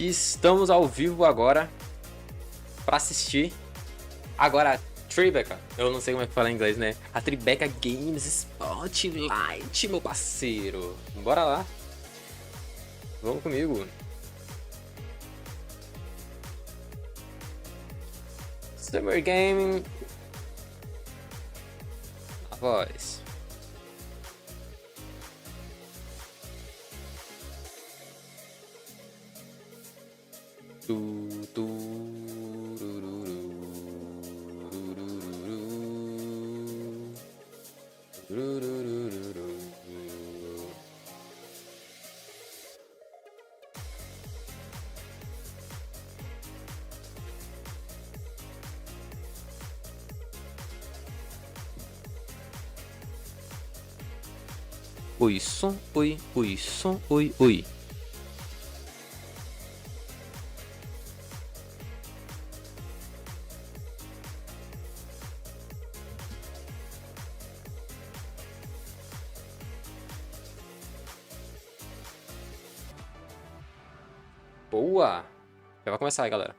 E estamos ao vivo agora para assistir agora a Tribeca. Eu não sei como é que fala em inglês, né? A Tribeca Games Spotlight, meu parceiro. Bora lá. Vamos comigo. Summer Gaming. A voz. Oi, som, oi, oi, som, oi, oi. Boa! Já vai começar aí, galera.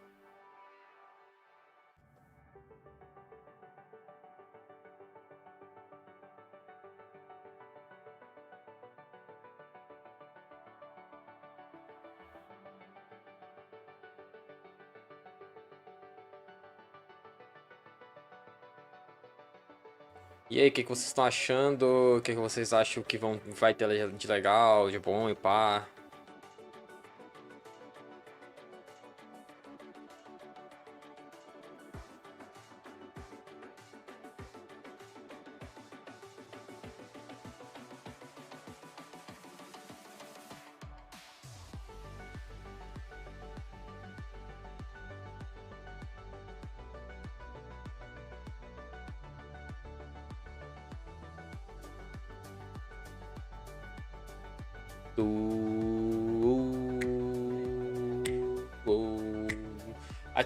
E aí, o que vocês estão achando? O que vocês acham que vai ter de legal, de bom e pá?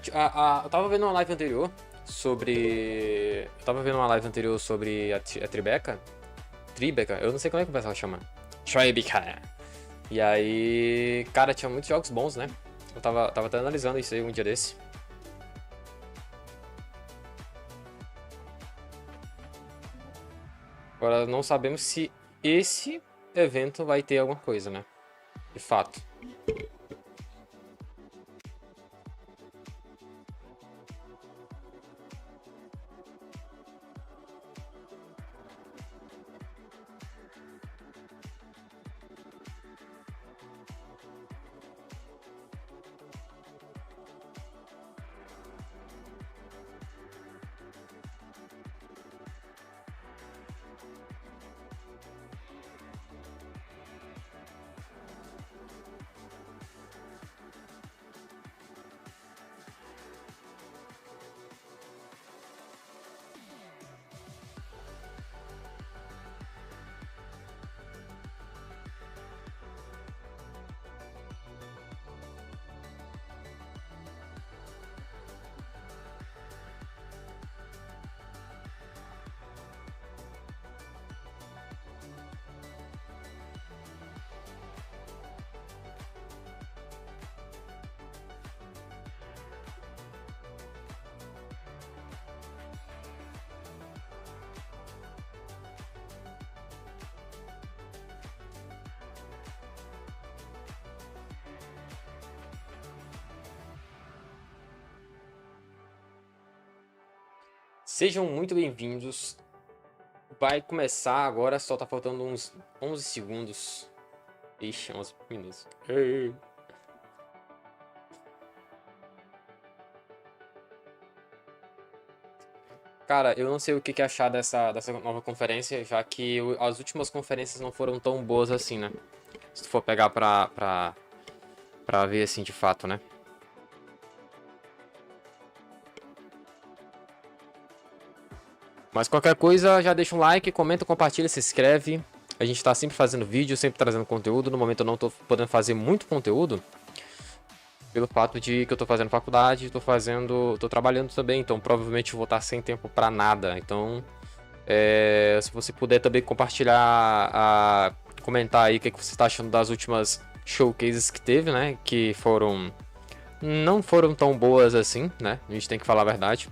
Eu tava vendo uma live anterior sobre. A Tribeca. Tribeca, eu não sei como é que o pessoal chama. Tribeca. E aí, cara, tinha muitos jogos bons, né? Eu tava até analisando isso aí um dia desse. Agora não sabemos se esse evento vai ter alguma coisa, né? De fato. Sejam muito bem-vindos. Vai começar agora, só tá faltando uns 11 segundos. Ixi, 11 minutos. Ei. Cara, eu não sei o que achar dessa nova conferência, já que as últimas conferências não foram tão boas assim, né? Se tu for pegar pra ver assim de fato, né? Mas qualquer coisa, já deixa um like, comenta, compartilha, se inscreve. A gente tá sempre fazendo vídeo, sempre trazendo conteúdo. No momento eu não tô podendo fazer muito conteúdo, pelo fato de que eu tô fazendo faculdade, tô trabalhando também, então provavelmente eu vou estar sem tempo pra nada. Então, se você puder também compartilhar, comentar aí o que você tá achando das últimas showcases que teve, né? Que foram não foram tão boas assim, né? A gente tem que falar a verdade.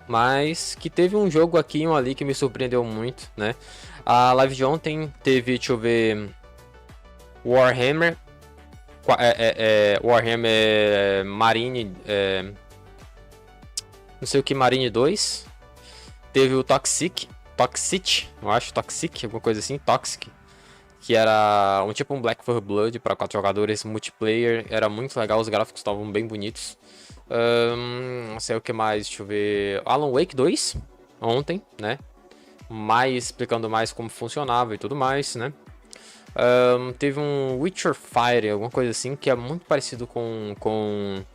Mas que teve um jogo aqui e um ali que me surpreendeu muito, né? A live de ontem teve, deixa eu ver, Warhammer, Warhammer Marine, não sei o que, Marine 2. Teve o Toxic, eu acho, Toxic, alguma coisa assim, Toxic. Que era um Black 4 Blood para 4 jogadores, multiplayer, era muito legal, os gráficos estavam bem bonitos. Não sei o que mais, deixa eu ver. Alan Wake 2, ontem, né? Explicando mais como funcionava e tudo mais, né? Teve um Witcher Fire, alguma coisa assim, que é muito parecido com como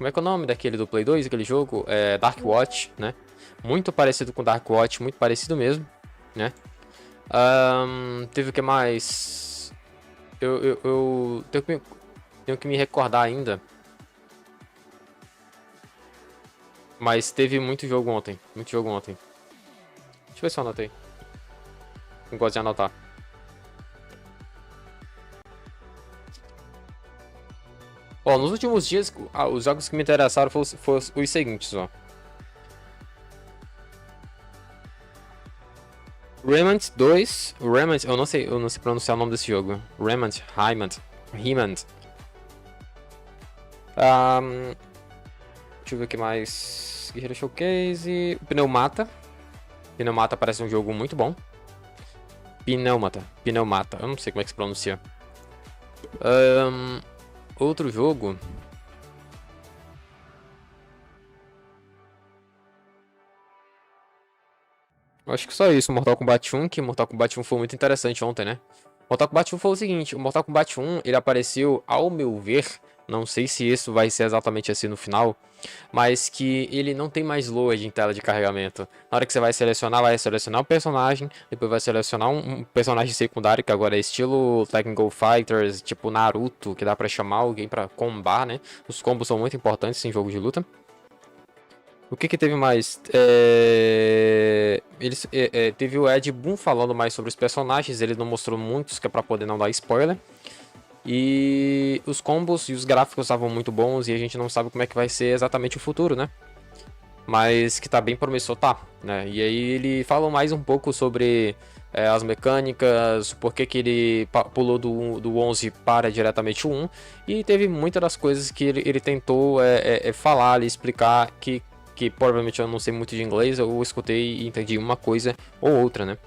é que é o nome daquele do Play 2, aquele jogo? Dark Watch, né? Muito parecido com Dark Watch, muito parecido mesmo, né? Teve o que mais? Eu tenho que me recordar ainda. Mas teve muito jogo ontem. Muito jogo ontem. Deixa eu ver se eu anotei. Não gosto de anotar. Ó, nos últimos dias, os jogos que me interessaram foram os seguintes, ó. Remnant 2. Remnant, eu não sei pronunciar o nome desse jogo. Remnant. Deixa eu ver o que mais. Guerreiro Showcase. Pneumata. Pneumata parece um jogo muito bom. Pneumata. Eu não sei como é que se pronuncia. Outro jogo. Eu acho que só isso. Mortal Kombat 1, que Mortal Kombat 1 foi muito interessante ontem, né? Mortal Kombat 1 foi o seguinte. O Mortal Kombat 1, ele apareceu, ao meu ver, não sei se isso vai ser exatamente assim no final, mas que ele não tem mais load em tela de carregamento. Na hora que você vai selecionar um personagem, depois vai selecionar um personagem secundário, que agora é estilo Technical Fighters, tipo Naruto, que dá pra chamar alguém pra combar, né? Os combos são muito importantes em jogo de luta. O que teve mais? Teve o Ed Boon falando mais sobre os personagens, ele não mostrou muitos, que é pra poder não dar spoiler. E os combos e os gráficos estavam muito bons e a gente não sabe como é que vai ser exatamente o futuro, né? Mas que tá bem promissor, tá, né? E aí ele fala mais um pouco sobre as mecânicas, por que ele pulou do 11 para diretamente o 1. E teve muitas das coisas que ele tentou falar ali, explicar, que provavelmente eu não sei muito de inglês, eu escutei e entendi uma coisa ou outra, né?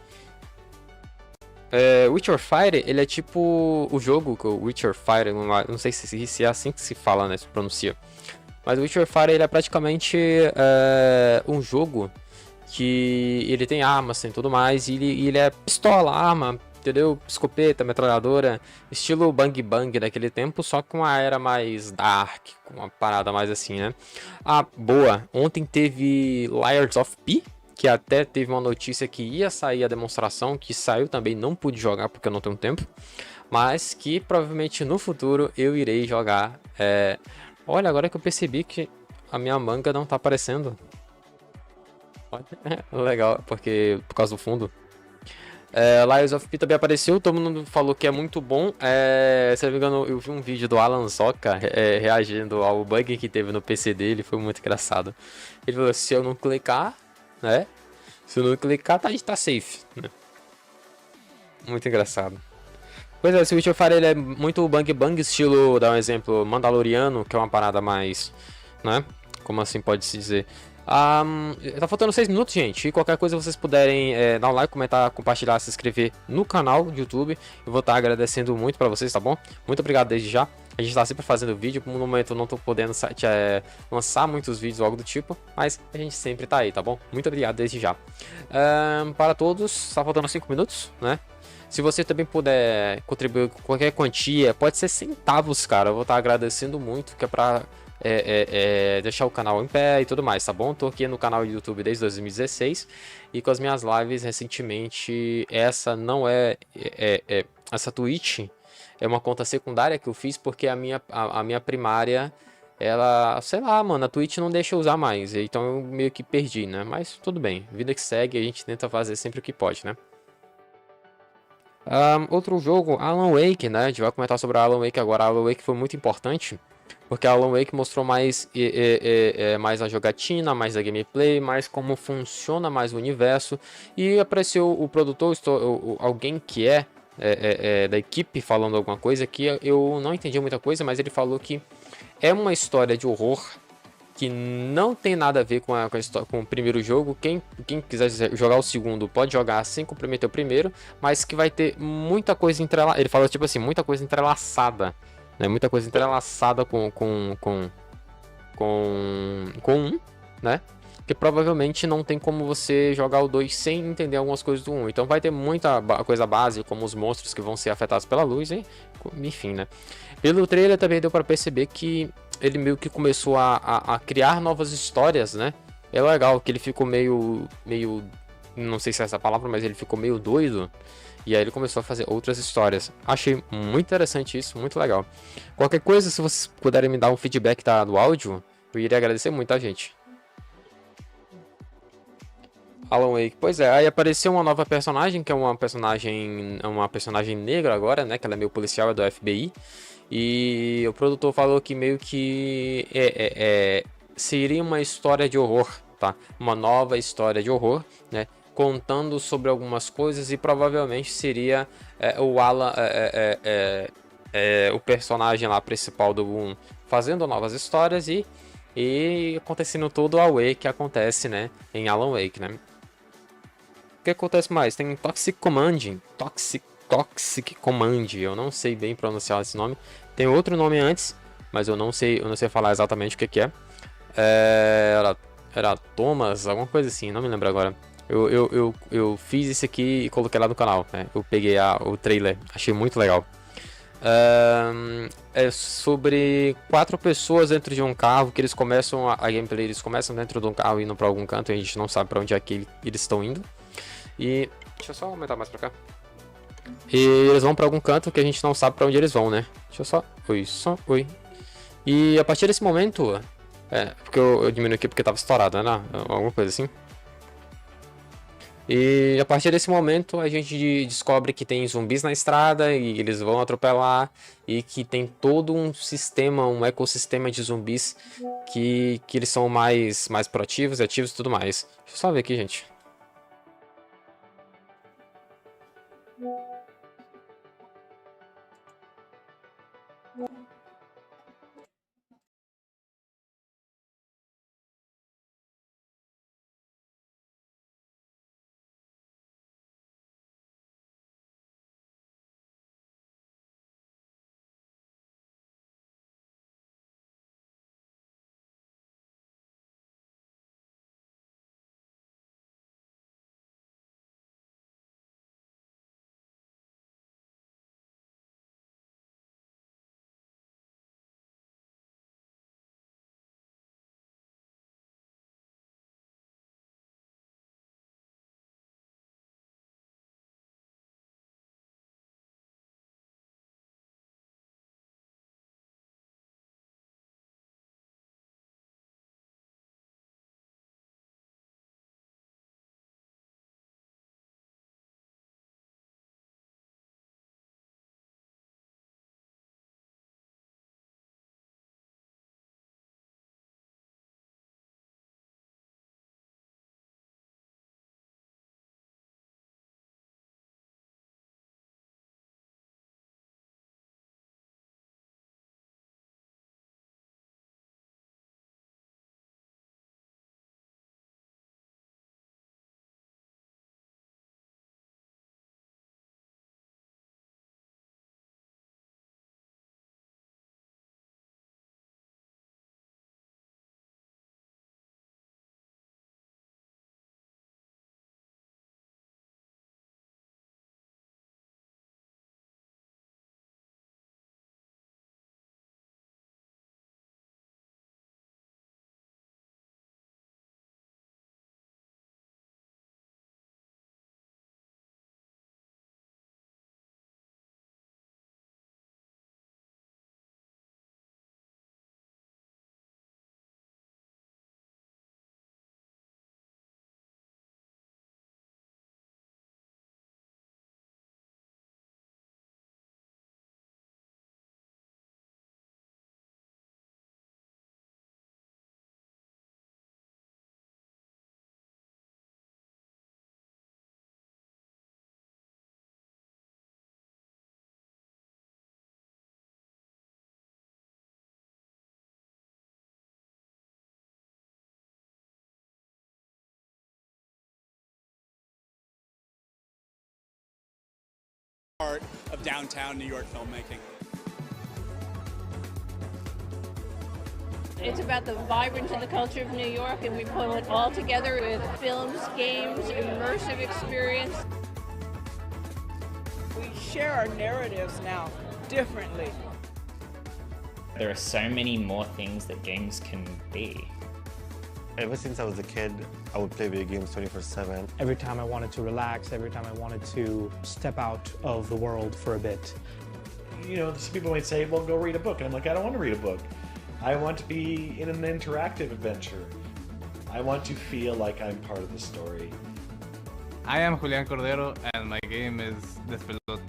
Witcher Fire, ele é tipo o jogo que o Witcher Fire, não sei se é assim que se fala, né, se pronuncia. Mas o Witcher Fire, ele é praticamente um jogo que ele tem armas, tem tudo mais, e ele é pistola, arma, entendeu? Escopeta, metralhadora, estilo Bang Bang daquele tempo, só com uma era mais dark, com uma parada mais assim, né? Ah, boa, ontem teve Layers of P, que até teve uma notícia que ia sair a demonstração, que saiu também, não pude jogar porque eu não tenho tempo, mas que provavelmente no futuro eu irei jogar. Olha, agora que eu percebi que a minha manga não tá aparecendo. Legal, porque por causa do fundo. Lies of P também apareceu, todo mundo falou que é muito bom. Se não me engano, eu vi um vídeo do Alan Soca reagindo ao bug que teve no PC dele, foi muito engraçado. Ele falou, se eu não clicar, né? Se eu não clicar, tá safe, né? Muito engraçado. Pois é, esse Witcher Fire ele é muito bang bang, estilo, dar um exemplo, Mandaloriano, que é uma parada mais, né? Como assim pode se dizer? Tá faltando 6 minutos, gente. E qualquer coisa vocês puderem dar um like, comentar, compartilhar, se inscrever no canal do YouTube. Eu vou estar agradecendo muito pra vocês, tá bom? Muito obrigado desde já. A gente tá sempre fazendo vídeo, no momento eu não tô podendo lançar muitos vídeos ou algo do tipo, mas a gente sempre tá aí, tá bom? Muito obrigado desde já. Para todos, tá faltando 5 minutos, né? Se você também puder contribuir com qualquer quantia, pode ser centavos, cara. Eu vou estar agradecendo muito, que é pra deixar o canal em pé e tudo mais, tá bom? Tô aqui no canal do YouTube desde 2016 e com as minhas lives recentemente. Essa não essa Twitch é uma conta secundária que eu fiz porque a minha primária, ela, sei lá, mano, a Twitch não deixa eu usar mais, então eu meio que perdi, né? Mas tudo bem, vida que segue, a gente tenta fazer sempre o que pode, né? Outro jogo, Alan Wake, né? A gente vai comentar sobre Alan Wake agora. Alan Wake foi muito importante, porque Alan Wake mostrou mais, mais a jogatina, mais a gameplay, mais como funciona mais o universo. E apareceu o produtor, alguém que da equipe falando alguma coisa que eu não entendi muita coisa, mas ele falou que é uma história de horror que não tem nada a ver com o primeiro jogo. Quem quiser jogar o segundo pode jogar sem comprometer o primeiro, mas que vai ter muita coisa entrelaçada. Ele fala tipo assim, muita coisa entrelaçada, né? Muita coisa entrelaçada com um, né? Que provavelmente não tem como você jogar o 2 sem entender algumas coisas do 1. Então vai ter muita coisa base, como os monstros que vão ser afetados pela luz, hein? Enfim, né? Pelo trailer também deu para perceber que ele meio que começou a criar novas histórias, né? É legal que ele ficou meio, não sei se é essa palavra, mas ele ficou meio doido. E aí ele começou a fazer outras histórias. Achei muito interessante isso, muito legal. Qualquer coisa, se vocês puderem me dar um feedback do áudio, eu iria agradecer muito, tá, gente? Alan Wake. Pois é, aí apareceu uma nova personagem, que é uma personagem negra agora, né? Que ela é meio policial, é do FBI. E o produtor falou que meio que seria uma história de horror, tá? Uma nova história de horror, né? Contando sobre algumas coisas e provavelmente seria o Alan, o personagem lá principal do 1 fazendo novas histórias e acontecendo todo o Away que acontece, né? Em Alan Wake, né? O que acontece mais? Tem Toxic Command, eu não sei bem pronunciar esse nome. Tem outro nome antes, mas eu não sei falar exatamente o que é. Era Thomas, alguma coisa assim, não me lembro agora. Eu fiz isso aqui e coloquei lá no canal, né? Eu peguei o trailer, achei muito legal. É sobre 4 pessoas dentro de um carro que eles começam a gameplay, eles começam dentro de um carro indo pra algum canto e a gente não sabe pra onde é que eles estão indo. E deixa eu só aumentar mais pra cá. E eles vão pra algum canto que a gente não sabe pra onde eles vão, né? Deixa eu só. Oi, só. Oi. E a partir desse momento. Porque eu diminui aqui porque tava estourado, né? Alguma coisa assim. E a partir desse momento a gente descobre que tem zumbis na estrada e eles vão atropelar. E que tem todo um sistema, um ecossistema de zumbis que eles são mais proativos, ativos e tudo mais. Deixa eu só ver aqui, gente. part of downtown New York filmmaking. It's about the vibrance of the culture of New York, and we pull it all together with films, games, immersive experience. We share our narratives now differently. There are so many more things that games can be. Ever since I was a kid, I would play video games 24/7. Every time I wanted to relax, every time I wanted to step out of the world for a bit. You know, some people might say, well, go read a book. And I'm like, I don't want to read a book. I want to be in an interactive adventure. I want to feel like I'm part of the story. I am Julian Cordero, and my game is Despelote.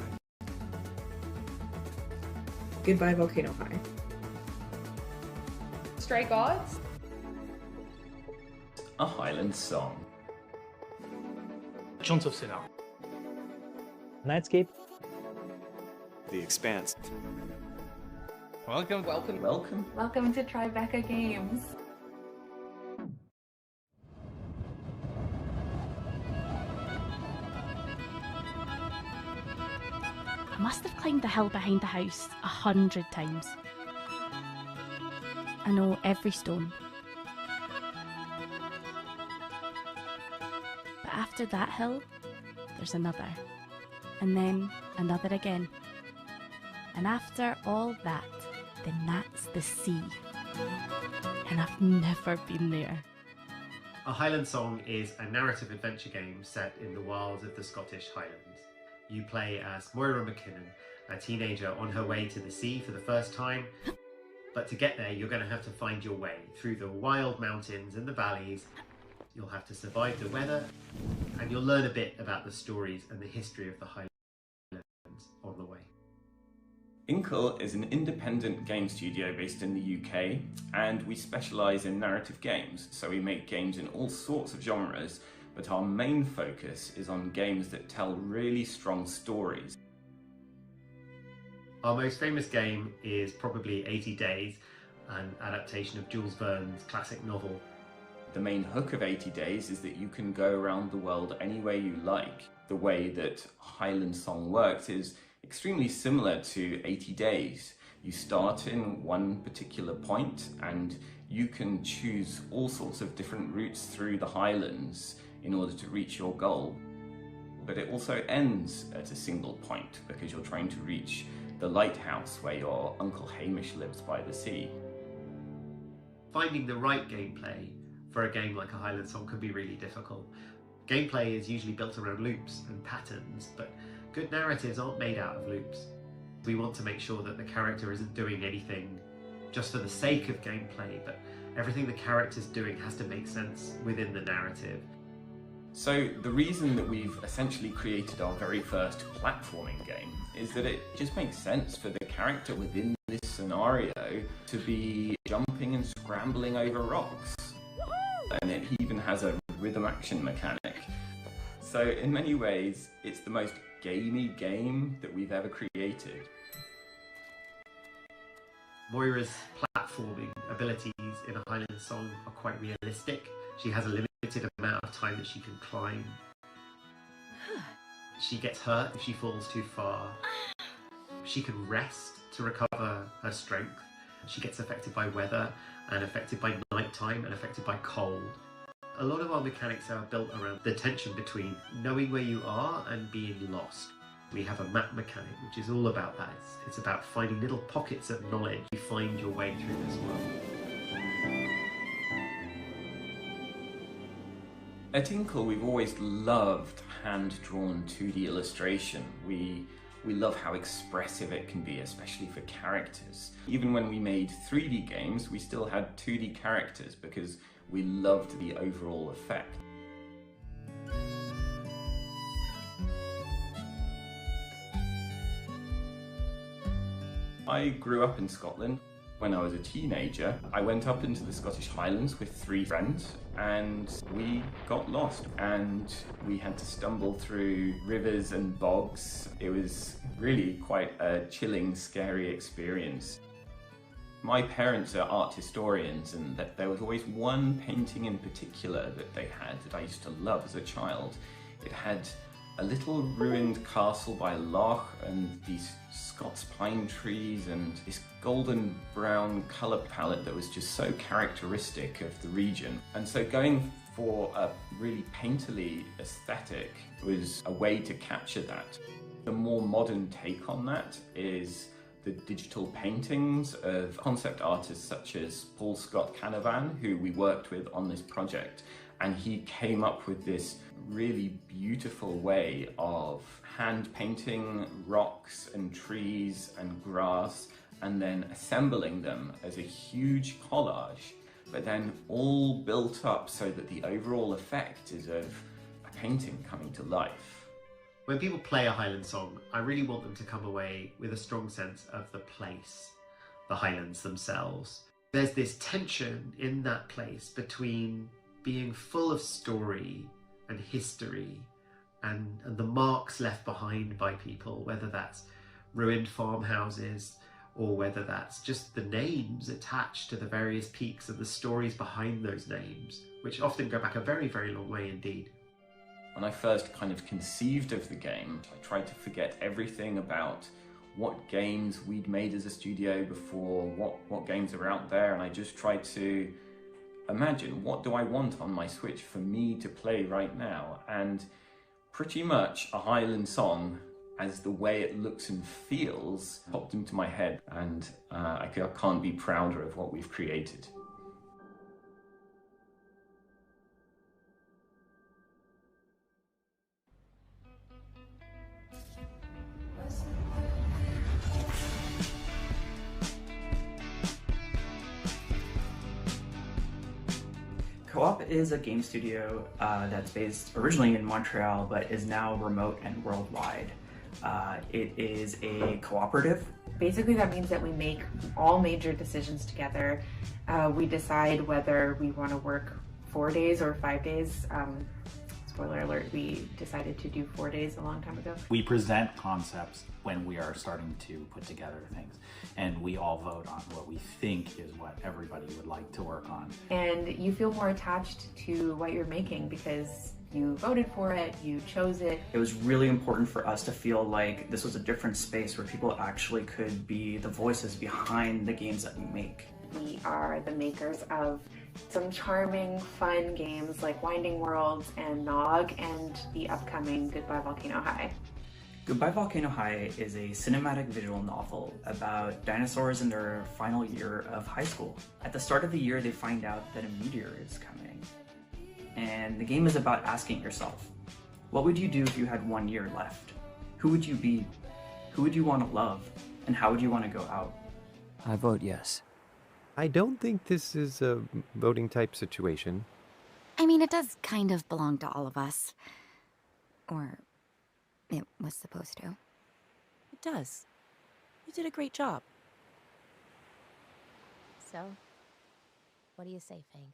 Goodbye Volcano High. Stray Gods. A Highland Song. Chants of Sinnoh. Nightscape. The Expanse. Welcome. Welcome to Tribeca Games. I must have climbed the hill behind the house 100 times. I know every stone. But after that hill, there's another. And then another again. And after all that, then that's the sea. And I've never been there. A Highland Song is a narrative adventure game set in the wilds of the Scottish Highlands. You play as Moira McKinnon, a teenager on her way to the sea for the first time. But to get there, you're going to have to find your way through the wild mountains and the valleys. You'll have to survive the weather, and you'll learn a bit about the stories and the history of the Highlands on the way. Inkle is an independent game studio based in the UK, and we specialise in narrative games, so we make games in all sorts of genres, but our main focus is on games that tell really strong stories. Our most famous game is probably 80 Days, an adaptation of Jules Verne's classic novel. The main hook of 80 Days is that you can go around the world any way you like. The way that Highland Song works is extremely similar to 80 Days. You start in one particular point and you can choose all sorts of different routes through the Highlands in order to reach your goal. But it also ends at a single point because you're trying to reach the lighthouse where your Uncle Hamish lives by the sea. Finding the right gameplay for a game like a Highland Song can be really difficult. Gameplay is usually built around loops and patterns, but good narratives aren't made out of loops. We want to make sure that the character isn't doing anything just for the sake of gameplay, but everything the character's doing has to make sense within the narrative. So the reason that we've essentially created our very first platforming game is that it just makes sense for the character within this scenario to be jumping and scrambling over rocks. And it even has a rhythm action mechanic. So in many ways, it's the most gamey game that we've ever created. Moira's platforming abilities in a Highland Song are quite realistic. She has a limited amount of time that she can climb. She gets hurt if she falls too far. She can rest to recover her strength. She gets affected by weather and affected by nighttime and affected by cold. A lot of our mechanics are built around the tension between knowing where you are and being lost. We have a map mechanic which is all about that. It's about finding little pockets of knowledge. You find your way through this world. At Inkle, we've always loved hand-drawn 2D illustration. We love how expressive it can be, especially for characters. Even when we made 3D games, we still had 2D characters because we loved the overall effect. I grew up in Scotland. When I was a teenager, I went up into the Scottish Highlands with 3 friends and we got lost and we had to stumble through rivers and bogs. It was really quite a chilling, scary experience. My parents are art historians and there was always one painting in particular that they had that I used to love as a child. It had a little ruined castle by loch and these Scots pine trees and this golden brown colour palette that was just so characteristic of the region. And so going for a really painterly aesthetic was a way to capture that. The more modern take on that is the digital paintings of concept artists such as Paul Scott Canavan, who we worked with on this project. And he came up with this really beautiful way of hand painting rocks and trees and grass and then assembling them as a huge collage, but then all built up so that the overall effect is of a painting coming to life. When people play a Highland song, I really want them to come away with a strong sense of the place, the Highlands themselves. There's this tension in that place between being full of story and history and the marks left behind by people, whether that's ruined farmhouses or whether that's just the names attached to the various peaks and the stories behind those names, which often go back a very, very long way indeed. When I first kind of conceived of the game, I tried to forget everything about what games we'd made as a studio before, what games are out there, and I just tried to imagine, what do I want on my Switch for me to play right now? And pretty much a Highland song, as the way it looks and feels, popped into my head, and I can't be prouder of what we've created. Co-op is a game studio that's based originally in Montreal, but is now remote and worldwide. It is a cooperative. Basically, that means that we make all major decisions together. We decide whether we want to work 4 days or 5 days. Spoiler alert, we decided to do 4 days a long time ago. We present concepts when we are starting to put together things, and we all vote on what we think is what everybody would like to work on. And you feel more attached to what you're making because you voted for it, you chose it. It was really important for us to feel like this was a different space where people actually could be the voices behind the games that we make. We are the makers of some charming, fun games like Winding Worlds and Nog and the upcoming Goodbye Volcano High. Goodbye Volcano High is a cinematic visual novel about dinosaurs in their final year of high school. At the start of the year, they find out that a meteor is coming. And the game is about asking yourself, what would you do if you had 1 year left? Who would you be? Who would you want to love? And how would you want to go out? I vote yes. I don't think this is a voting type situation. I mean, it does kind of belong to all of us. Or it was supposed to. It does. You did a great job. So, what do you say, Fang?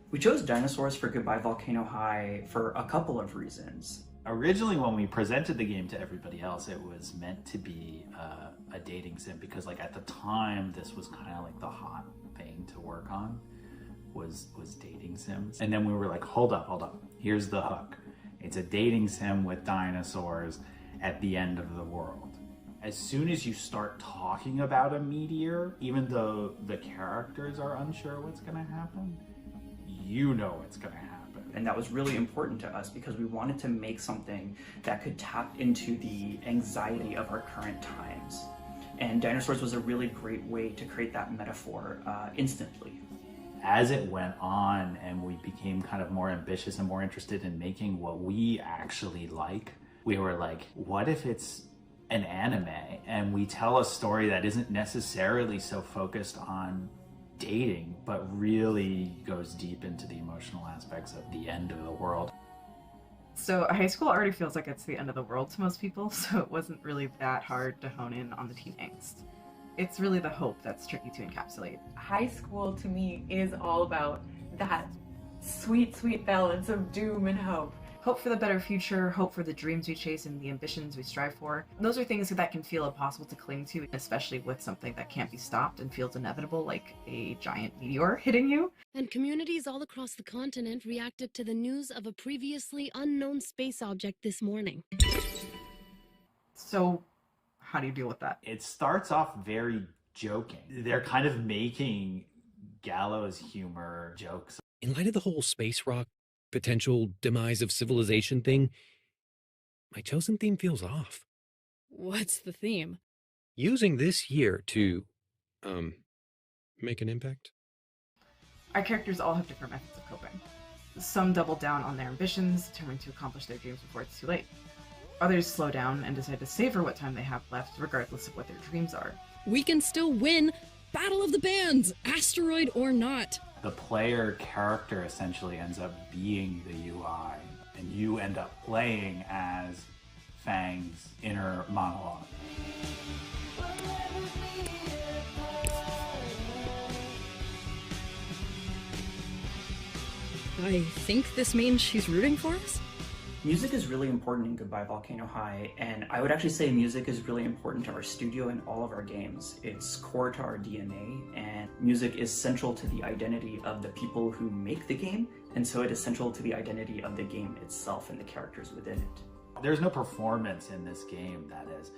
We chose dinosaurs for Goodbye Volcano High for a couple of reasons. Originally, when we presented the game to everybody else, it was meant to be a dating sim because, like, at the time, this was kind of like the hot thing to work on was dating sims. And then we were like, hold up, here's the hook. It's a dating sim with dinosaurs at the end of the world. As soon as you start talking about a meteor, even though the characters are unsure what's going to happen, you know it's going to happen. And that was really important to us because we wanted to make something that could tap into the anxiety of our current times. And dinosaurs was a really great way to create that metaphor instantly. As it went on and we became kind of more ambitious and more interested in making what we actually like, we were like, what if it's an anime and we tell a story that isn't necessarily so focused on dating, but really goes deep into the emotional aspects of the end of the world. So high school already feels like it's the end of the world to most people, so it wasn't really that hard to hone in on the teen angst. It's really the hope that's tricky to encapsulate. High school to me is all about that sweet, sweet balance of doom and hope. Hope for the better future, hope for the dreams we chase and the ambitions we strive for. Those are things that can feel impossible to cling to, especially with something that can't be stopped and feels inevitable, like a giant meteor hitting you. And communities all across the continent reacted to the news of a previously unknown space object this morning. So, how do you deal with that? It starts off very joking. They're kind of making gallows humor jokes. In light of the whole space rock potential demise of civilization thing, my chosen theme feels off. What's the theme? Using this year to, make an impact? Our characters all have different methods of coping. Some double down on their ambitions, determined to accomplish their dreams before it's too late. Others slow down and decide to savor what time they have left, regardless of what their dreams are. We can still win! Battle of the Bands! Asteroid or not! The player character essentially ends up being the UI, and you end up playing as Fang's inner monologue. I think this means she's rooting for us? Music is really important in Goodbye Volcano High, and I would actually say music is really important to our studio and all of our games. It's core to our DNA, and music is central to the identity of the people who make the game, and so it is central to the identity of the game itself and the characters within it. There's no performance in this game that is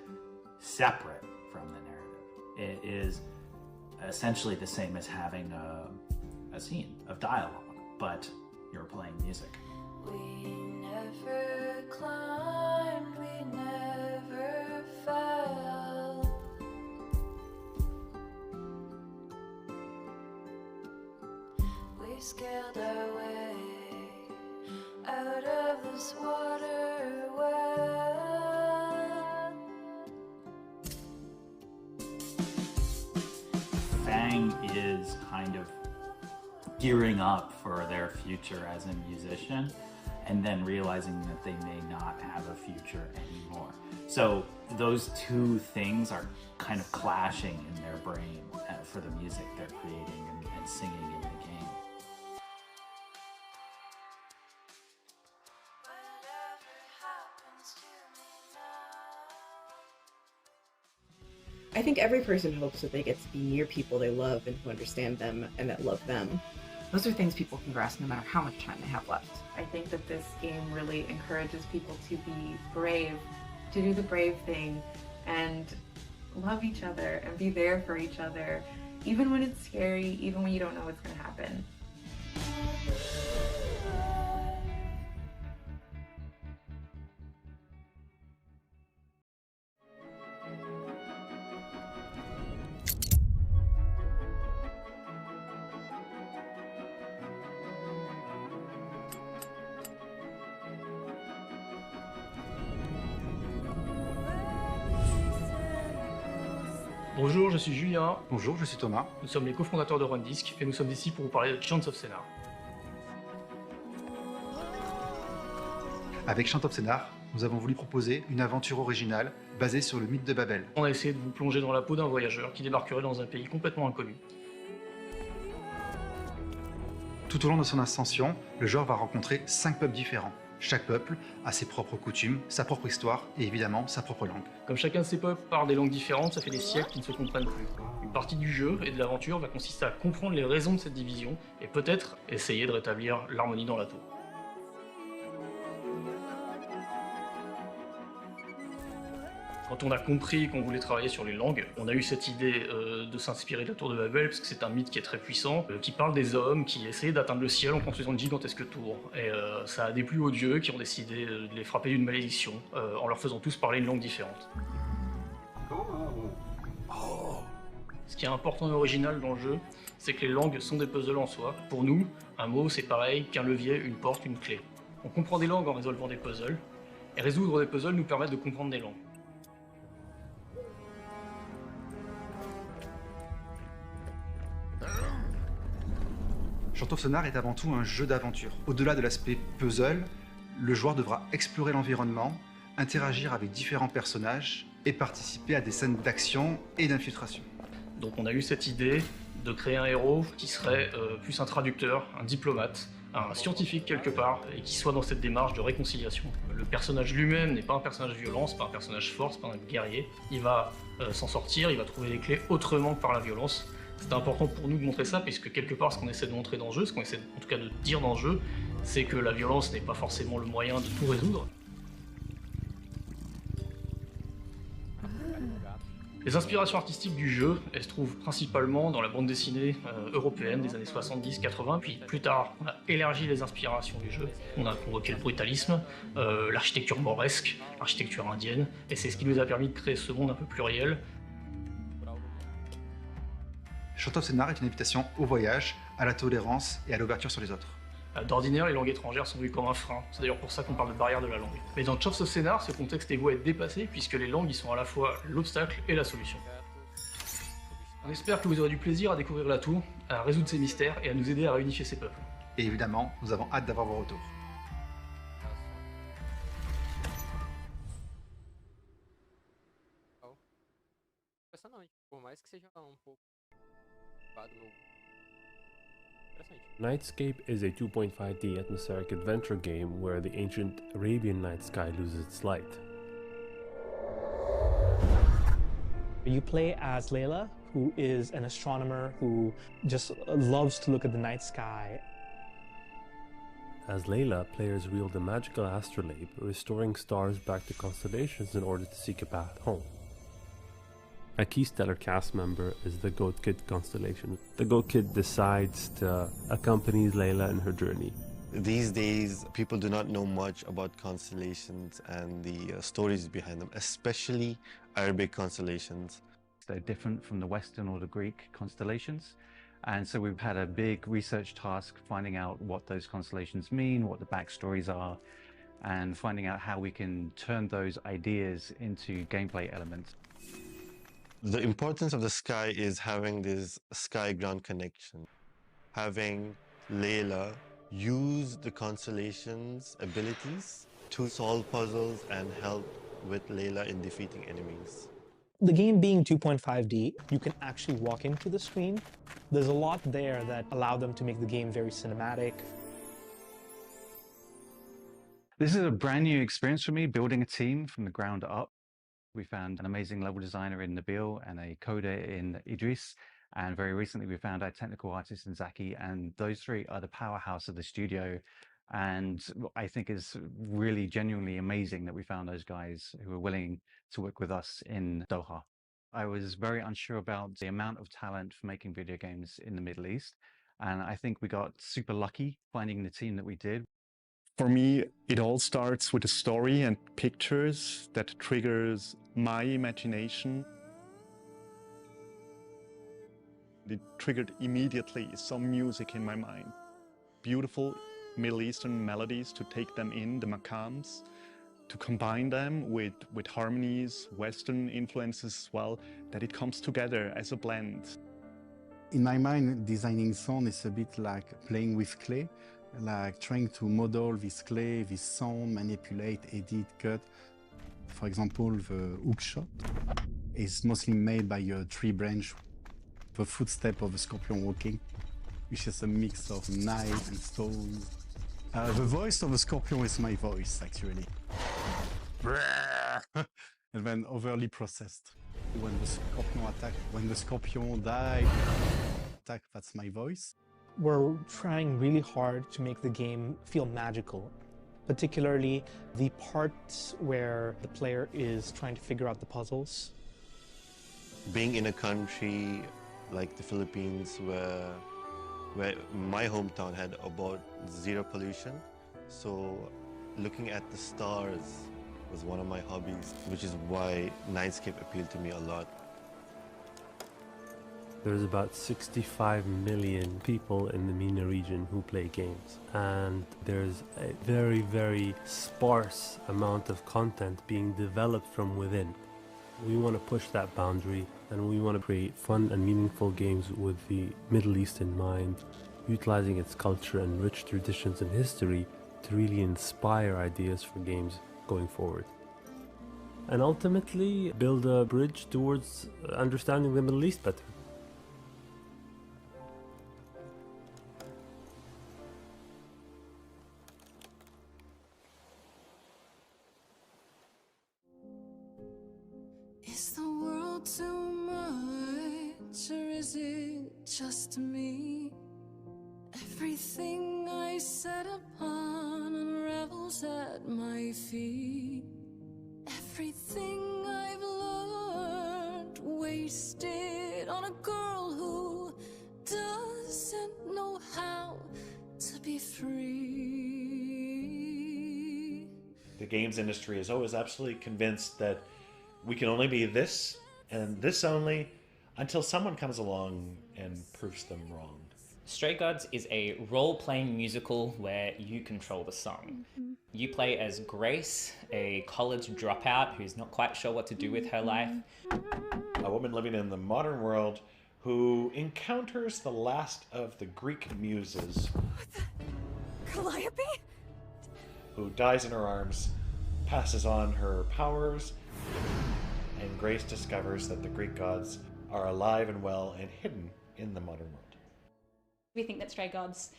separate from the narrative. It is essentially the same as having a scene of dialogue, but you're playing music. We never climbed, we never fell. We scaled our way out of this water well. Fang is kind of gearing up for their future as a musician, and then realizing that they may not have a future anymore. So those two things are kind of clashing in their brain for the music they're creating and singing in the game. I think every person hopes that they get to be near people they love and who understand them and that love them. Those are things people can grasp no matter how much time they have left. I think that this game really encourages people to be brave, to do the brave thing, and love each other and be there for each other, even when it's scary, even when you don't know what's going to happen. Bonjour, je suis Julien. Bonjour, je suis Thomas. Nous sommes les cofondateurs de Rundisk et nous sommes ici pour vous parler de Chants of Scénar. Avec Chant of Scénar, nous avons voulu proposer une aventure originale basée sur le mythe de Babel. On a essayé de vous plonger dans la peau d'un voyageur qui débarquerait dans un pays complètement inconnu. Tout au long de son ascension, le joueur va rencontrer 5 peuples différents. Chaque peuple a ses propres coutumes, sa propre histoire et évidemment sa propre langue. Comme chacun de ces peuples parle des langues différentes, ça fait des siècles qu'ils ne se comprennent plus. Une partie du jeu et de l'aventure va consister à comprendre les raisons de cette division et peut-être essayer de rétablir l'harmonie dans la tour. Quand on a compris qu'on voulait travailler sur les langues, on a eu cette idée de s'inspirer de la tour de Babel, parce que c'est un mythe qui est très puissant, qui parle des hommes qui essayaient d'atteindre le ciel en construisant une gigantesque tour. Et ça a déplu aux dieux qui ont décidé de les frapper d'une malédiction, en leur faisant tous parler une langue différente. Ce qui est important et original dans le jeu, c'est que les langues sont des puzzles en soi. Pour nous, un mot c'est pareil qu'un levier, une porte, une clé. On comprend des langues en résolvant des puzzles, et résoudre des puzzles nous permet de comprendre des langues. Chant of Scénar est avant tout un jeu d'aventure. Au-delà de l'aspect puzzle, le joueur devra explorer l'environnement, interagir avec différents personnages et participer à des scènes d'action et d'infiltration. Donc on a eu cette idée de créer un héros qui serait plus un traducteur, un diplomate, un scientifique quelque part et qui soit dans cette démarche de réconciliation. Le personnage lui-même n'est pas un personnage violent, c'est pas un personnage fort, c'est pas un guerrier. Il va s'en sortir, il va trouver les clés autrement que par la violence. C'est important pour nous de montrer ça, puisque quelque part ce qu'on essaie de montrer dans le jeu, ce qu'on essaie en tout cas de dire dans le jeu, c'est que la violence n'est pas forcément le moyen de tout résoudre. Les inspirations artistiques du jeu, elles se trouvent principalement dans la bande dessinée européenne des années 70-80, puis plus tard, on a élargi les inspirations du jeu, on a convoqué le brutalisme, l'architecture mauresque, l'architecture indienne, et c'est ce qui nous a permis de créer ce monde un peu pluriel. Chant of Scénar est une invitation au voyage, à la tolérance et à l'ouverture sur les autres. D'ordinaire, les langues étrangères sont vues comme un frein. C'est d'ailleurs pour ça qu'on parle de barrière de la langue. Mais dans Chant of Scénar, ce contexte est voué à être dépassé puisque les langues y sont à la fois l'obstacle et la solution. On espère que vous aurez du plaisir à découvrir la tour, à résoudre ses mystères et à nous aider à réunifier ces peuples. Et évidemment, nous avons hâte d'avoir vos retours. Nightscape is a 2.5D atmospheric adventure game where the ancient Arabian night sky loses its light. You play as Layla, who is an astronomer who just loves to look at the night sky. As Layla, players wield a magical astrolabe, restoring stars back to constellations in order to seek a path home. A key stellar cast member is the Goat Kid constellation. The Goat Kid decides to accompany Layla in her journey. These days, people do not know much about constellations and the stories behind them, especially Arabic constellations. They're different from the Western or the Greek constellations. And so we've had a big research task finding out what those constellations mean, what the backstories are, and finding out how we can turn those ideas into gameplay elements. The importance of the sky is having this sky-ground connection. Having Layla use the constellation's abilities to solve puzzles and help with Layla in defeating enemies. The game being 2.5D, you can actually walk into the screen. There's a lot there that allow them to make the game very cinematic. This is a brand new experience for me, building a team from the ground up. We found an amazing level designer in Nabil and a coder in Idris. And very recently we found our technical artist in Zaki, and those three are the powerhouse of the studio. And I think it's really genuinely amazing that we found those guys who are willing to work with us in Doha. I was very unsure about the amount of talent for making video games in the Middle East. And I think we got super lucky finding the team that we did. For me, it all starts with a story and pictures that triggers my imagination. It triggered immediately some music in my mind. Beautiful Middle Eastern melodies to take them in, the makams, to combine them with harmonies, Western influences as well, that it comes together as a blend. In my mind, designing sound is a bit like playing with clay, like trying to model this clay, this sound, manipulate, edit, cut. For example, the hook shot is mostly made by a tree branch, the footstep of a scorpion walking, which is a mix of knife and stone. The voice of a scorpion is my voice, actually. And then overly processed. When the scorpion attacks, when the scorpion dies, that's my voice. We're trying really hard to make the game feel magical, particularly the parts where the player is trying to figure out the puzzles. Being in a country like the Philippines where my hometown had about zero pollution, so looking at the stars was one of my hobbies, which is why Nightscape appealed to me a lot. There's about 65 million people in the MENA region who play games, and there's a very, very sparse amount of content being developed from within. We want to push that boundary, and we want to create fun and meaningful games with the Middle East in mind, utilizing its culture and rich traditions and history to really inspire ideas for games going forward. And ultimately build a bridge towards understanding the Middle East better. just me. Everything I set upon unravels at my feet. Everything I've learned wasted on a girl who doesn't know how to be free. The games industry is always absolutely convinced that we can only be this and this only until someone comes along and proves them wrong. Stray Gods is a role-playing musical where you control the song. You play as Grace, a college dropout who's not quite sure what to do with her life. A woman living in the modern world who encounters the last of the Greek muses. Calliope? Who dies in her arms, passes on her powers, and Grace discovers that the Greek gods are alive and well and hidden in the modern world. We think that Stray Gods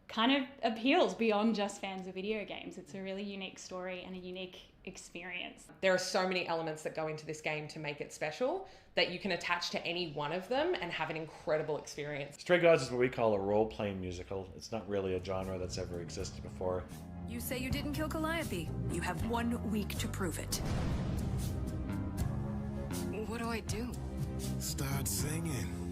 kind of appeals beyond just fans of video games. It's a really unique story and a unique experience. There are so many elements that go into this game to make it special that you can attach to any one of them and have an incredible experience. Stray Gods is what we call a role-playing musical. It's not really a genre that's ever existed before. You say you didn't kill Calliope. You have 1 week to prove it. What do I do? Start singing.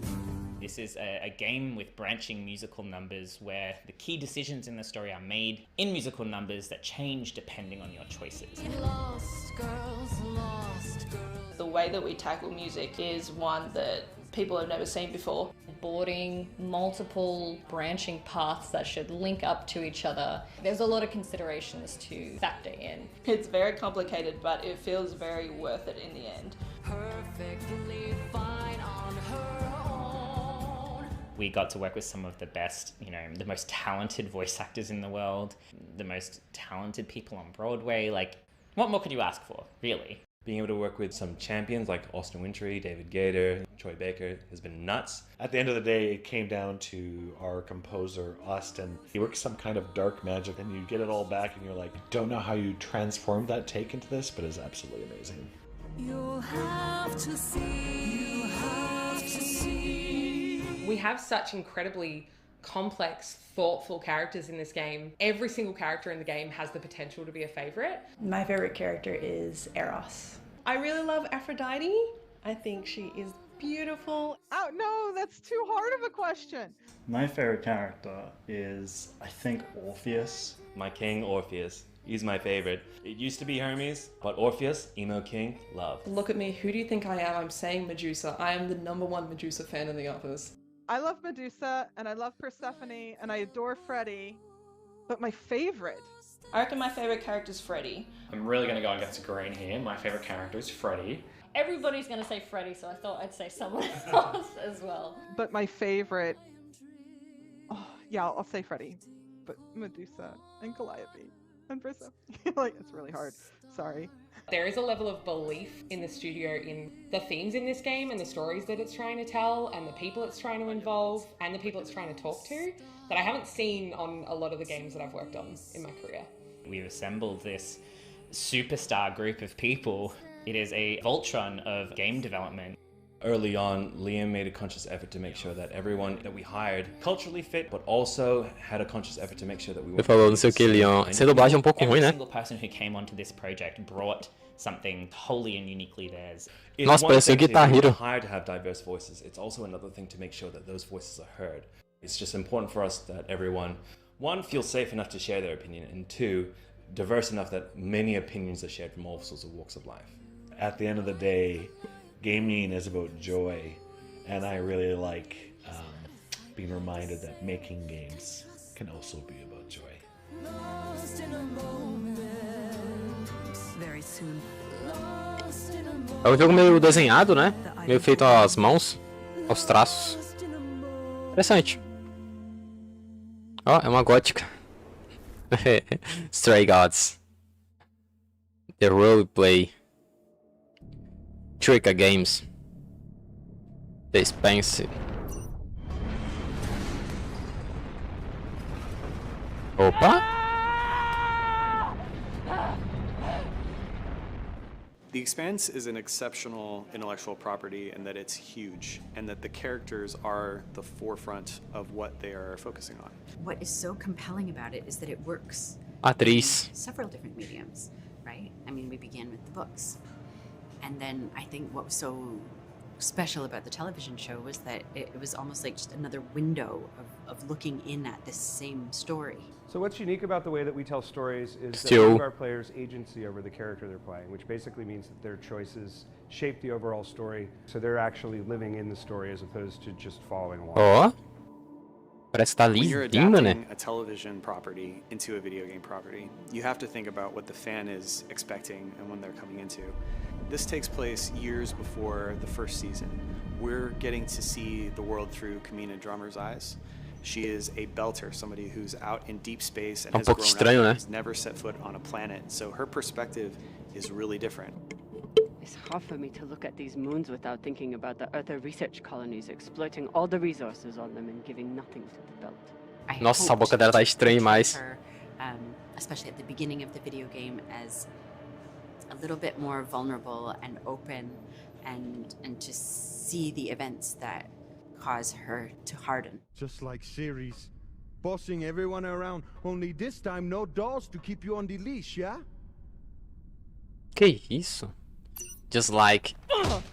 This is a game with branching musical numbers where the key decisions in the story are made in musical numbers that change depending on your choices. Lost girls, lost girls. The way that we tackle music is one that people have never seen before. Boarding multiple branching paths that should link up to each other. There's a lot of considerations to factor in. It's very complicated, but it feels very worth it in the end. Perfectly fine on her own. We got to work with some of the best, the most talented voice actors in the world, the most talented people on Broadway. Like, what more could you ask for, really? Being able to work with some champions like Austin Wintory, David Gator, Tribeca has been nuts. At the end of the day, it came down to our composer, Austin. He works some kind of dark magic and you get it all back and you're like, don't know how you transformed that take into this, but it's absolutely amazing. You'll have to see. You'll have to see. We have such incredibly complex, thoughtful characters in this game. Every single character in the game has the potential to be a favorite. My favorite character is Eros. I really love Aphrodite. I think she is beautiful. Oh, no, that's too hard of a question. My favorite character is, I think, Orpheus. My king, Orpheus. He's my favorite. It used to be Hermes, but Orpheus, emo king, love. Look at me, who do you think I am? I'm saying Medusa. I am the #1 Medusa fan in the office. I love Medusa, and I love Persephone, and I adore Freddie. But my favorite? I reckon my favorite character is Freddie. I'm really going to go against the grain here. My favorite character is Freddie. Everybody's going to say Freddie, so I thought I'd say someone else as well. But my favorite... Oh, yeah, I'll say Freddie. But Medusa and Calliope and Persephone. It's really hard. Sorry. There is a level of belief in the studio in the themes in this game and the stories that it's trying to tell and the people it's trying to involve and the people it's trying to talk to that I haven't seen on a lot of the games that I've worked on in my career. We've assembled this superstar group of people. It is a Voltron of game development. Early on, Liam made a conscious effort to make sure that everyone that we hired culturally fit, but also had a conscious effort to make sure that we were... Ele falou não sei o que, Leon. Essa dublagem é pouco ruim, né? Every single person who came onto this project brought something wholly and uniquely theirs. Nossa, parece o Guitar Hero. It's hired to have diverse voices. It's also another thing to make sure that those voices are heard. It's just important for us that everyone, one, feels safe enough to share their opinion, and two, diverse enough that many opinions are shared from all sorts of walks of life. At the end of the day, gaming is about joy, and I really like being reminded that making games can also be about joy. Lost in a moment. Very soon. Lost in a moment. É um jogo meio desenhado, né? Meio feito às mãos, aos traços. Interessante. Ó, é uma gótica. Stray Gods. The roleplay. Tribeca Games. The Spence. Opa! The Expanse is an exceptional intellectual property in that it's huge and that the characters are the forefront of what they are focusing on. What is so compelling about it is that it works Atriz. in several different mediums, right? I mean, we began with the books. And then I think what was so special about the television show was that it was almost like just another window of looking in at this same story. So what's unique about the way that we tell stories is that Still. we give our players agency over the character they're playing, which basically means that their choices shape the overall story, so they're actually living in the story as opposed to just following along. Ó. Parece que tá When you're lindo, né? adapting a television property into a video game property, you have to think about what the fan is expecting and when they're coming into. This takes place years before the first season. We're getting to see the world through Kamina Drummer's eyes. She is a belter, somebody who's out in deep space and has pouco grown estranho, up, né? has never set foot on a planet. So her perspective is really different. It's hard for me to look at these moons without thinking about the Earther research colonies exploiting all the resources on them and giving nothing to the belt. Nossa, a boca dela tá estranha demais. Especially at the beginning of the video game, as a little bit more vulnerable and open, and to see the events that cause her to harden. Just like Ceres, bossing everyone around, only this time no dolls to keep you on the leash, yeah? Que isso? Just like...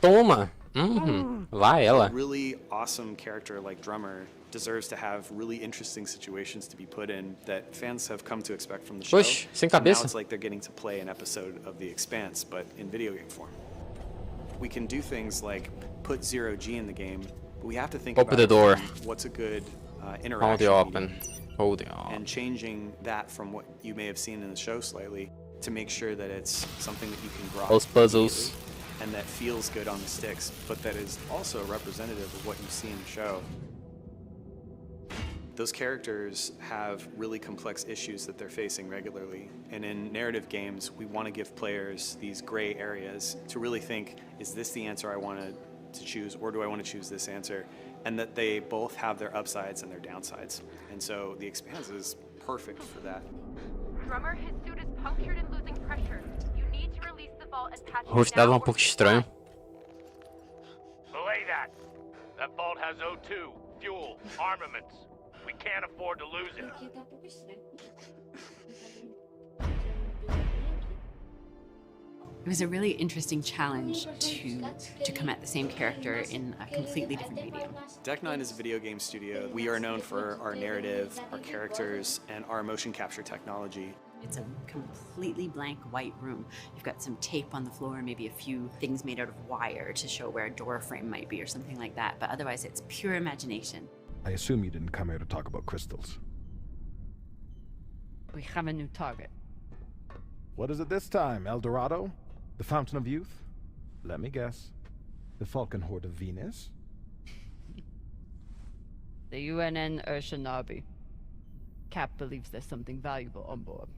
Toma! Vai ela. A really awesome character like Drummer deserves to have really interesting situations to be put in that fans have come to expect from the show. Oxe, sem So cabeça. now it's like they're getting to play an episode of The Expanse, but in video game form. We can do things like put 0G in the game, but we have to think Open about the door. what's a good Hold interaction it open. medium, Hold it on. and changing that from what you may have seen in the show slightly to make sure that it's something that you can grok Those puzzles. immediately and that feels good on the sticks, but that is also representative of what you see in the show. Those characters have really complex issues that they're facing regularly, and in narrative games, we want to give players these gray areas to really think, is this the answer I wanted to choose, or do I want to choose this answer? And that they both have their upsides and their downsides. And so The Expanse is perfect for that. Drummer, his suit is punctured and losing pressure. You need to release the vault and patch O rosto dela é um pouco estranho. Belay that. That vault has O2, fuel, armaments. We can't afford to lose it. It was a really interesting challenge to come at the same character in a completely different medium. Deck 9 is a video game studio. We are known for our narrative, our characters, and our motion capture technology. It's a completely blank white room. You've got some tape on the floor, maybe a few things made out of wire to show where a door frame might be or something like that, but otherwise it's pure imagination. I assume you didn't come here to talk about crystals. We have a new target. What is it this time, El Dorado? The Fountain of Youth? Let me guess. The Falcon Horde of Venus? The UNN Urshanabi. Cap believes there's something valuable on board.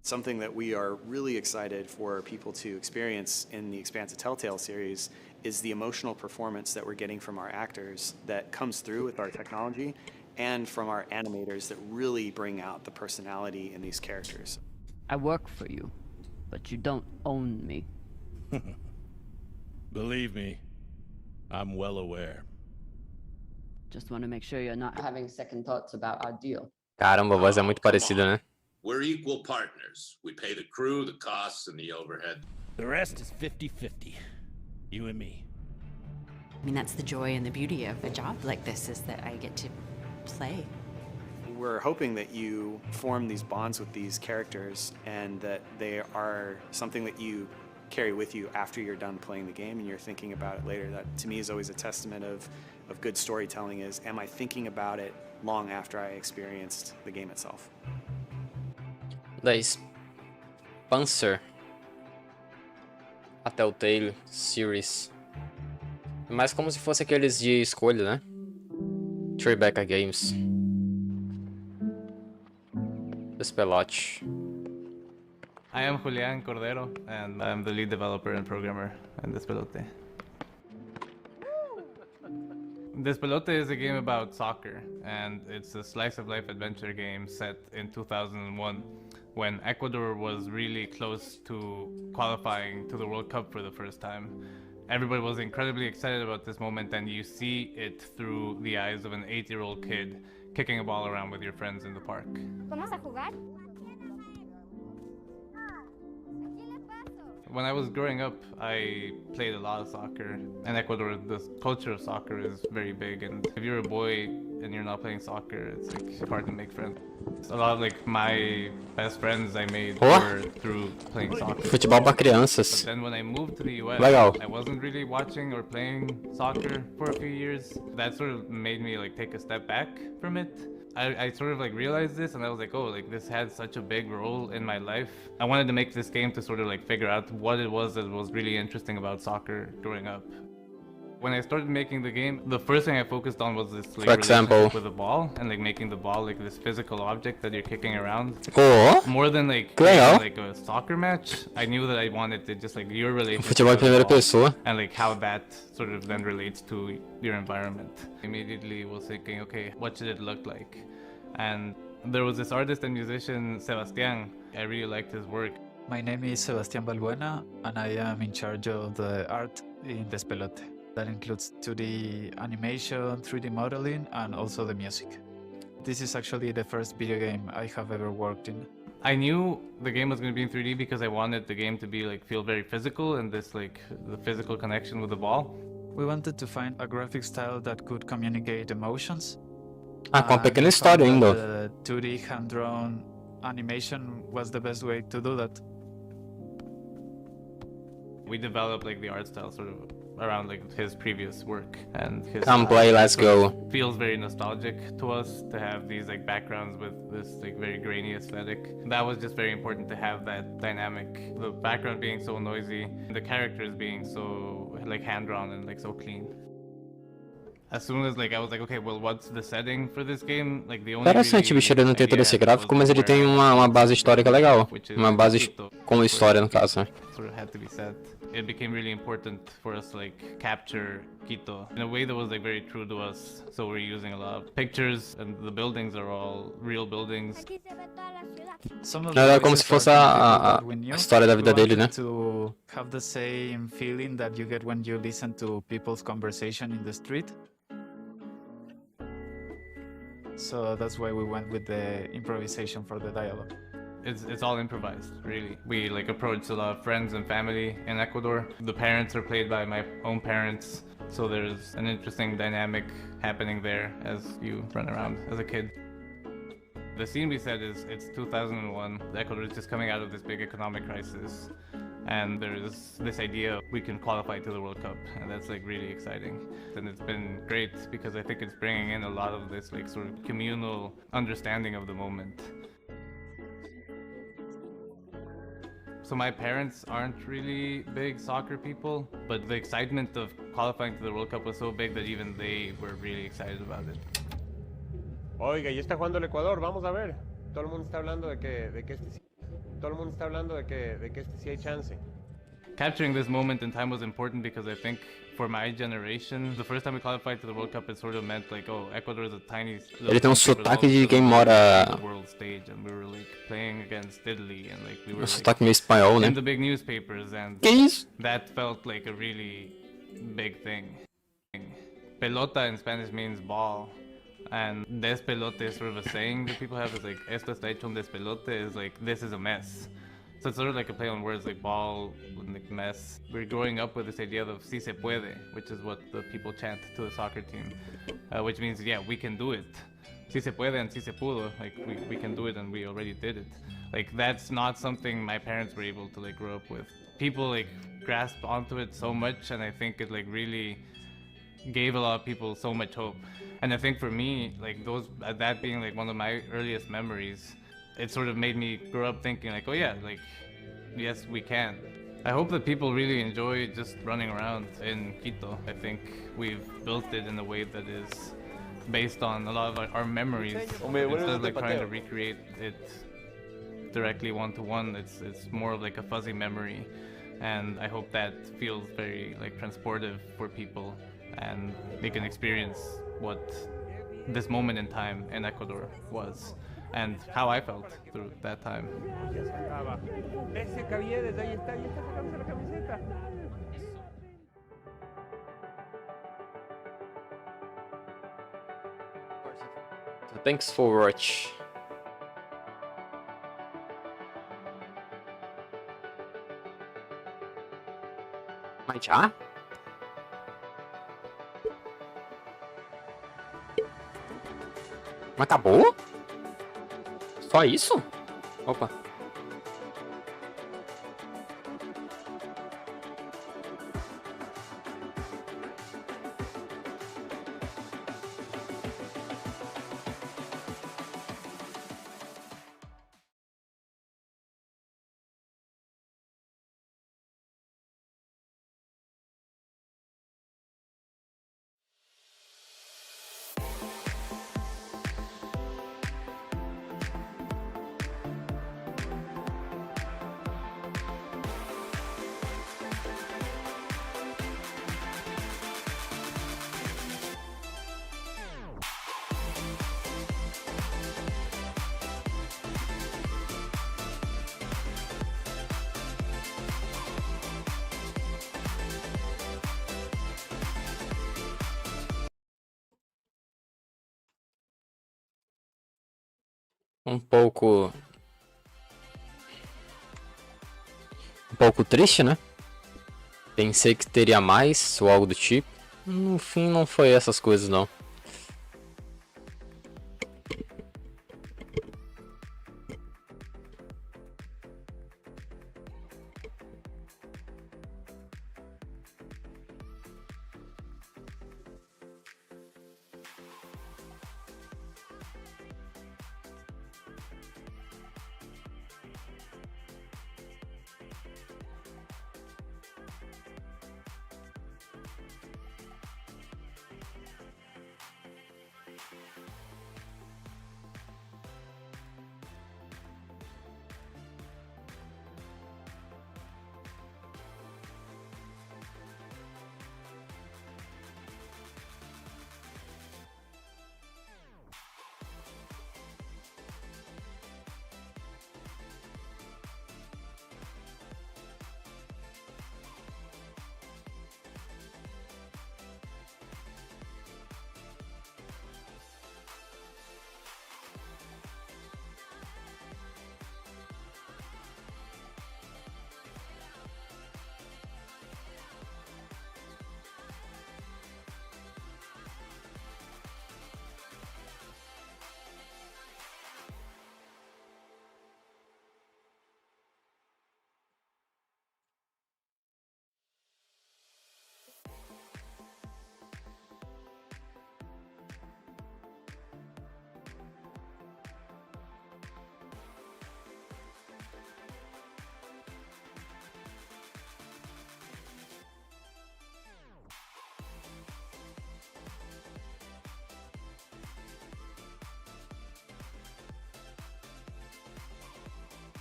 Something that we are really excited for people to experience in the Expanse of Telltale series is the emotional performance that we're getting from our actors that comes through with our technology and from our animators that really bring out the personality in these characters. I work for you, but you don't own me. Believe me, I'm well aware. Just want to make sure you're not having second thoughts about our deal. Caramba, a voz é muito parecida, né? We're equal partners. We pay the crew, the costs, and the overhead. The rest is 50-50. You and me. I mean, that's the joy and the beauty of a job like this, is that I get to play. We're hoping that you form these bonds with these characters and that they are something that you carry with you after you're done playing the game and you're thinking about it later. That to me is always a testament of good storytelling is, am I thinking about it long after I experienced the game itself? Da Spencer. A Telltale Series. É mais como se fosse aqueles de escolha, né? Tribeca Games. Despelote. I am Julián Cordero, and I'm the lead developer and programmer in Despelote. Despelote is a game about soccer, and it's a slice-of-life adventure game set in 2001, when Ecuador was really close to qualifying to the World Cup for the first time. Everybody was incredibly excited about this moment, and you see it through the eyes of an 8-year-old kid kicking a ball around with your friends in the park. ¿Vamos a jugar? When I was growing up, I played a lot of soccer. In Ecuador, the culture of soccer is very big, and if you're a boy and you're not playing soccer, it's like hard to make friends. A lot of like my best friends I made were through playing soccer. Futebol para crianças. But then when I moved to the US, Legal. I wasn't really watching or playing soccer for a few years. That sort of made me like take a step back from it. I sort of like realized this, and I was like, oh, like this had such a big role in my life. I wanted to make this game to sort of like figure out what it was that was really interesting about soccer growing up. When I started making the game, the first thing I focused on was this like relationship with the ball, and like making the ball like this physical object that you're kicking around. Oh. More than like Legal. like a soccer match, I knew that I wanted to just like your relationship Futebol em with the primeira ball, pessoa. and like how that sort of then relates to your environment. Immediately was thinking, okay, what should it look like? And there was this artist and musician, Sebastián. I really liked his work. My name is Sebastián Balbuena, and I am in charge of the art in Despelote. That includes 2D animation, 3D modeling, and also the music. This is actually the first video game I have ever worked in. I knew the game was going to be in 3D because I wanted the game to be like feel very physical, and this like the physical connection with the ball. We wanted to find a graphic style that could communicate emotions. Ah, com uma pequena história ainda. The 2D hand-drawn animation was the best way to do that. We developed like the art style sort of around like his previous work, and his Come play, let's go. Feels very nostalgic to us to have these like backgrounds with this like very grainy aesthetic. That was just very important to have that dynamic. The background being so noisy, the characters being so like hand-drawn and like so clean. As soon as like I was like, okay, well, what's the setting for this game? Like the only Interessante, bicho, ele não tem todo esse gráfico, mas ele tem uma base histórica legal. Uma base com história, no caso, né? Sort of had to be said. It became really important for us to like capture Quito in a way that was like very true to us. So we're using a lot of pictures, and the buildings are all real buildings. É como se fosse a história da vida dele, né? To have the same feeling that you get when you listen to people's conversation in the street. So that's why we went with the improvisation for the dialogue. It's all improvised, really. We like approached a lot of friends and family in Ecuador. The parents are played by my own parents, so there's an interesting dynamic happening there as you run around as a kid. The scene we said is it's 2001. Ecuador is just coming out of this big economic crisis, and there's this idea we can qualify to the World Cup, and that's like really exciting. And it's been great because I think it's bringing in a lot of this like sort of communal understanding of the moment. So my parents aren't really big soccer people, but the excitement of qualifying to the World Cup was so big that even they were really excited about it. Oiga, ya está jugando el Ecuador, vamos a ver. Todo el mundo está hablando de que este sí hay chance. Capturing this moment in time was important because I think for my generation, the first time we qualified to the World Cup, it sort of meant like, oh, Ecuador is a tiny Ele tem sotaque de quem mora world stage, and we were like playing against Italy, and like we were sotaque meio espanhol, né? in the big newspapers, and Que isso? that felt like a really big thing. Pelota in Spanish means ball, and despelote is sort of a saying that people have. Is like esto está hecho un despelote, is like this is a mess. So it's sort of like a play on words, like ball and like mess. We're growing up with this idea of si se puede, which is what the people chant to the soccer team, which means, yeah, we can do it. Si se puede and si se pudo, like we can do it, and we already did it. Like that's not something my parents were able to like grow up with. People like grasped onto it so much, and I think it like really gave a lot of people so much hope. And I think for me, like that being like one of my earliest memories, it sort of made me grow up thinking like, oh yeah, like, yes, we can. I hope that people really enjoy just running around in Quito. I think we've built it in a way that is based on a lot of our memories. Instead of like trying to recreate it directly one-to-one, it's more of like a fuzzy memory. And I hope that feels very like transportive for people, and they can experience what this moment in time in Ecuador was. and how I felt through that time. Ya sacaba. Ese Cavieres, ahí está sacándose la camiseta. So thanks for watch. Mas já? Mas acabou? Só isso? Opa. Um pouco triste, né? Pensei que teria mais ou algo do tipo. No fim não foi essas coisas não.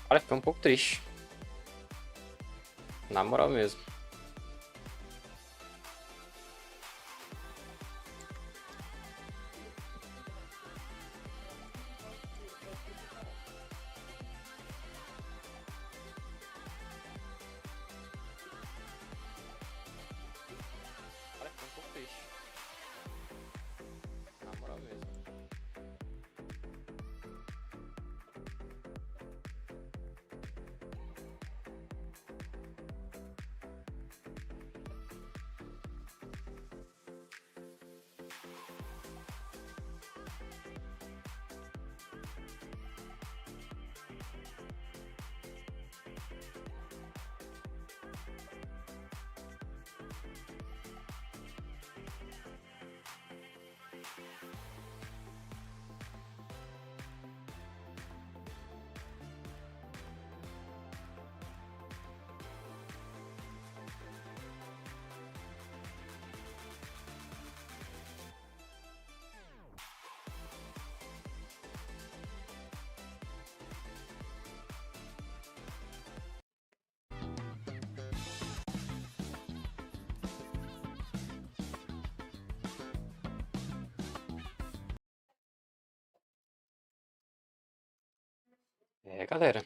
Olha, fiquei um pouco triste. Na moral mesmo. Olha, fiquei um pouco triste. Na moral mesmo. É, galera.